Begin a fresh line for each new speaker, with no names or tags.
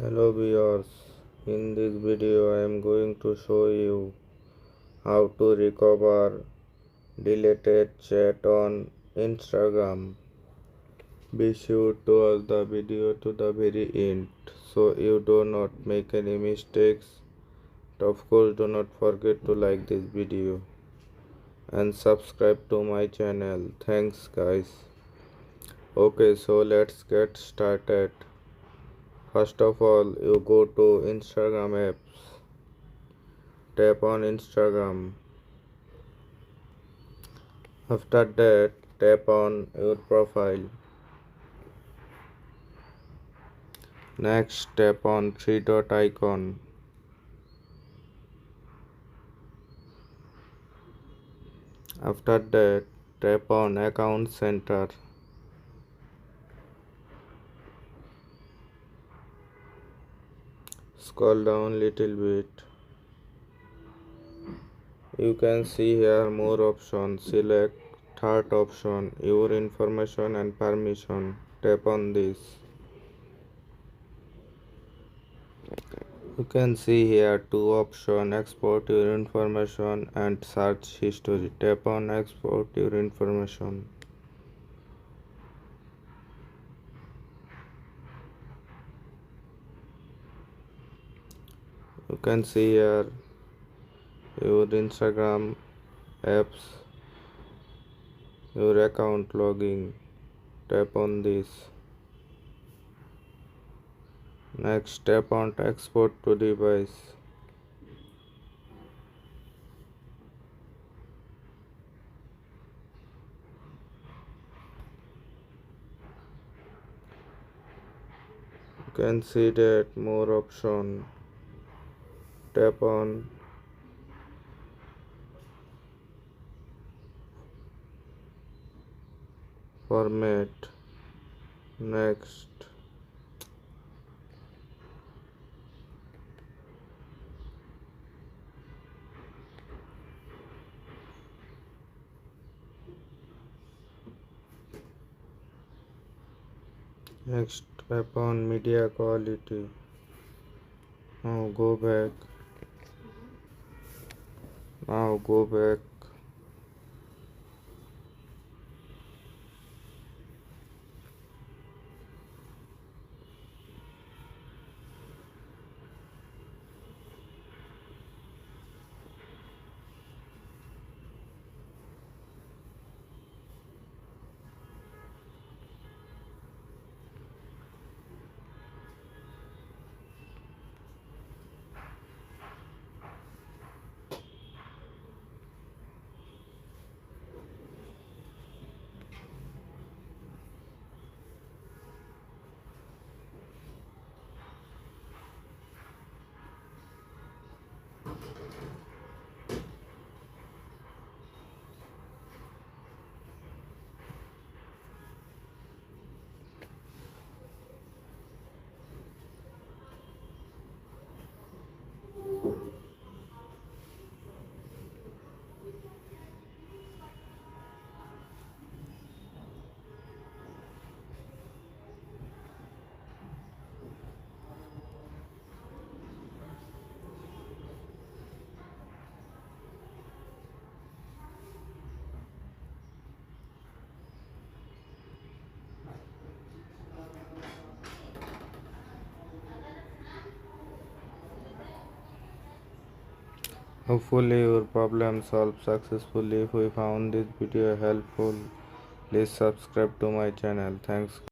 Hello viewers, in this video I am going to show you how to recover deleted chat on Instagram. Be sure to watch the video to the very end so you do not make any mistakes. Of course, do not forget to like this video and subscribe to my channel. Thanks guys. Okay, so let's get started. First of all, you go to Instagram apps. Tap on Instagram. After that, tap on your profile. Next, tap on three dot icon. After that, tap on account center. Scroll down little bit. You can see here more options. Select third option, your information and permission. Tap on this. You can see here two options, export your information and search history. Tap on export your information. You can see here your Instagram apps, your account logging. Tap on this. Next, tap on export to device. You can see that more option. Tap on format. Next, tap on media quality. Now go back. Hopefully your problem solved successfully. If you found this video helpful, please subscribe to my channel. Thanks.